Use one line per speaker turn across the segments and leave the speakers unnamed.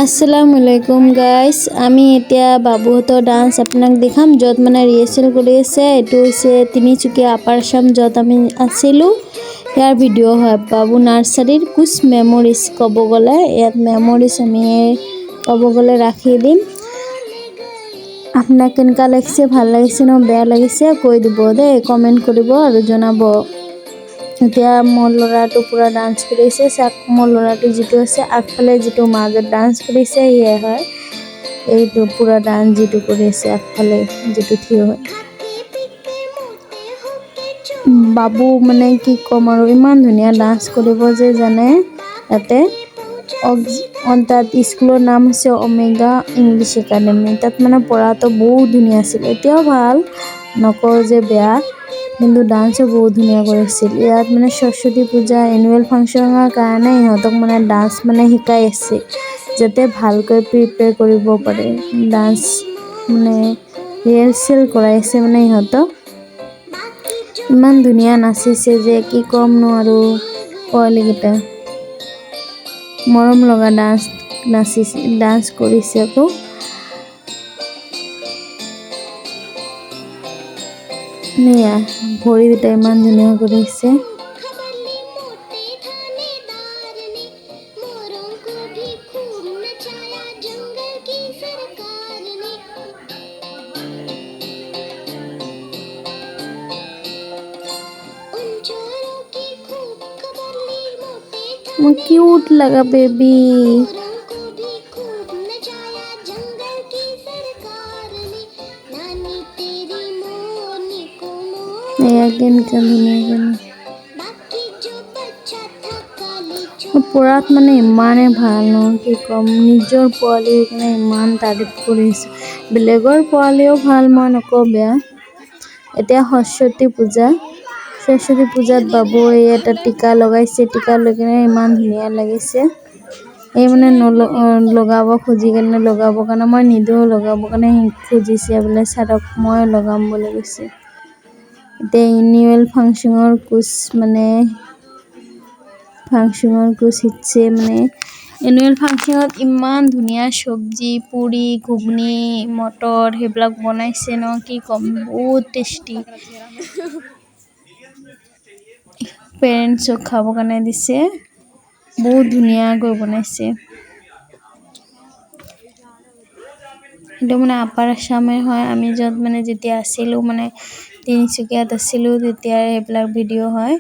আসসালামু আলাইকুম গাইস, আমি এতিয়া বাবুহঁতৰ ডান্স আপোনাক দেখাম য'ত মানে ৰিহাৰ্সেল কৰি আছে। এইটো হৈছে তিনিচুকীয়া আপাৰ আসাম য'ত আমি আছিলোঁ। ইয়াৰ ভিডিঅ' হয় বাবু নাৰ্চাৰীৰ কুছ মেমৰিজ। ক'ব গ'লে ইয়াত মেমৰিজ আমি ক'ব গ'লে ৰাখি দিম। আপোনাক কেনেকুৱা লাগিছে, ভাল লাগিছে ন বেয়া লাগিছে কৈ দিব দেই, কমেণ্ট কৰিব আৰু জনাব। এতিয়া মোৰ ল'ৰাটো পুৰা ডান্স কৰিছে। চাক মোৰ ল'ৰাটো যিটো আছে আগফালে যিটো মাজত ডান্স কৰিছে ইয়ে হয়, এইটো পুৰা ডান্স যিটো কৰিছে আগফালে যিটো থিয় হয় বাবু। মানে কি ক'ম আৰু ইমান ধুনীয়া ডান্স কৰিব যে জানে। তাতে তাত স্কুলৰ নাম হৈছে অমেগা ইংলিছ একাডেমি। তাত মানে পঢ়াটো বহুত ধুনীয়া আছিল, এতিয়াও ভাল নকওঁ যে বেয়া, কিন্তু ডান্সো বহুত ধুনীয়া কৰিছিল। ইয়াত মানে সৰস্বতী পূজা এনুৱেল ফাংচনৰ কাৰণে ইহঁতক মানে ডান্স মানে শিকাই আছে, যাতে ভালকৈ প্ৰিপেয়াৰ কৰিব পাৰে। ডান্স মানে ৰিহাৰ্সেল কৰাইছে মানে ইহঁতক। ইমান ধুনীয়া নাচিছে যে কি ক'ম নোৱাৰো। পোৱালীকেইটা মৰম লগা ডান্স কৰিছে আকৌ। এয়া ভৰিকেইটা ইমান ধুনীয়া কৰিছে। क्यूट लगा बेबी। পঢ়াত মানে ইমানে ভাল ন কি ক'ম, নিজৰ পোৱালিৰ কাৰণে ইমান তাৰিফ কৰিছে। বেলেগৰ পোৱালিও ভাল, মই নকওঁ বেয়া। এতিয়া সৰস্বতী পূজাত বাবুৱে এটা টিকা লগাইছে। টিকা লৈ কিনে ইমান ধুনীয়া লাগিছে। এই মানে লগাব খুজি কিনে লগাবৰ কাৰণে মই নিদিওঁ, লগাবৰ কাৰণে খুজিছে বোলে ছাৰক মই লগাম বুলি কৈছে। এতিয়া এনুৱেল ফাংচনৰ কুছ হিটছে মানে এনুৱেল ফাংচনত ইমান ধুনীয়া চব্জি, পুৰি, ঘুগনি, মটৰ সেইবিলাক বনাইছে ন কি ক'ম, বহুত টেষ্টি। পেৰেণ্টছক খাবৰ কাৰণে দিছে, বহুত ধুনীয়াকৈ বনাইছে। সেইটো মানে আপাৰ আসামে হয়। আমি য'ত মানে যেতিয়া আছিলোঁ, মানে তিনিচুকীয়াত আছিলোঁ, তেতিয়া এইবিলাক ভিডিঅ' হয়।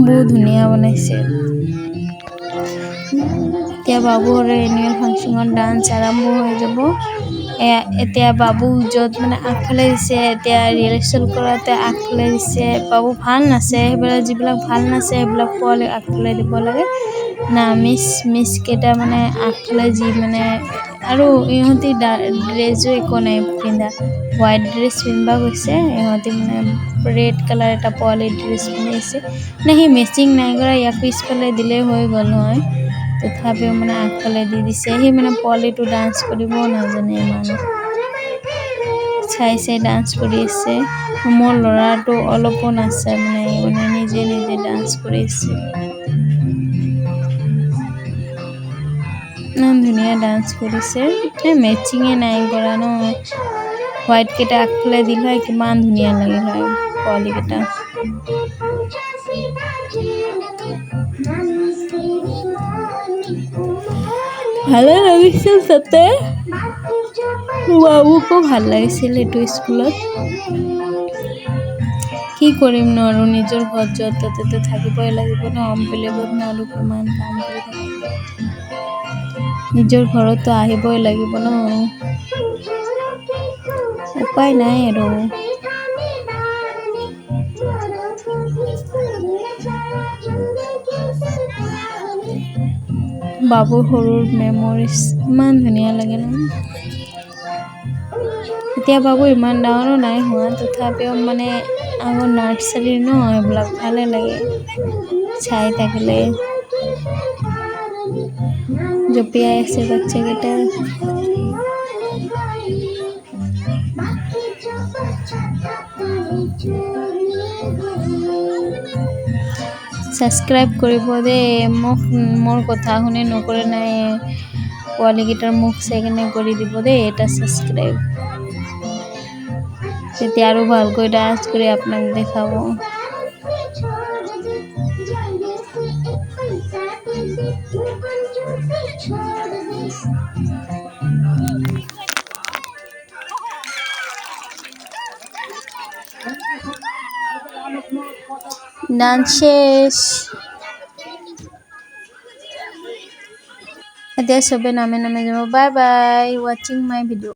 বহুত ধুনীয়া বনাইছে। এতিয়া বাবুৰ এনুৱেল ফাংচনত ডান্স আৰম্ভ হৈ যাব। এতিয়া বাবু য'ত মানে আগফালে দিছে, এতিয়া ৰিহাৰ্সেল কৰাতে আগফালে দিছে। বাবু ভাল নাচে, সেইবিলাক যিবিলাক ভাল নাচে সেইবিলাক পোৱালি আগফালে দিব লাগে না। মিছ কেইটা মানে আগফালে যি মানে, আৰু ইহঁতি ড্ৰেছো একো নাই পিন্ধা, হোৱাইট ড্ৰেছ পিন্ধিব গৈছে। ইহঁতি মানে ৰেড কালাৰ এটা পোৱালি ড্ৰেছ পিন্ধিছে মানে সি মেচিং নাই কৰা, ইয়াক পিছফালে দিলেই হৈ গ'ল হয়। তথাপিও মানে আগফালে দি দিছে। সি মানে পোৱালিটো ডান্স কৰিবও নাজানে, ইমানো চাই ডান্স কৰি আছে। মোৰ ল'ৰাটো অলপো নাচে, মানে নিজে ডান্স কৰি আছে। ইমান ধুনীয়া ডান্স কৰিছে। মেচিঙে নাই কৰা ন, হোৱাইট কেইটা আগফালে দিল হয় কিমান ধুনীয়া লাগিল হয় পোৱালিকেইটা। ভালে লাগিছিল তাতে, বাবুকো ভাল লাগিছিল এইটো স্কুলত। কি কৰিম ন, আৰু নিজৰ ঘৰত য'ত ত'তে থাকিবই লাগিব ন, বেলেগত আৰু কিমান কাম কৰি থাকিম। নিজৰ ঘৰতো আহিবই লাগিব ন, উপায় নাই আৰু। বাবুৰ সৰুৰ মেমৰিজ ইমান ধুনীয়া লাগে ন। এতিয়া বাবু ইমান ডাঙৰো নাই হোৱা, তথাপিও মানে আগৰ নাৰ্চাৰীৰ ন, এইবিলাক ভালে লাগে চাই থাকিলে। জঁপিয়াই আছে বাচ্চাকেইটা। ছাবস্ক্ৰাইব কৰিব দেই মোক মোৰ কথা শুনি নকৰে নাই পোৱালিকেইটাৰ মুখ চাই কিনে কৰি দিব দেই এটা ছাবস্ক্ৰাইব তেতিয়া আৰু ভালকৈ ডান্স কৰি আপোনাক দেখাব ডান্স শেষ এতিয়া চবে নামে নামে যাব বাই বাই ৱাচিং মাই ভিডিঅ'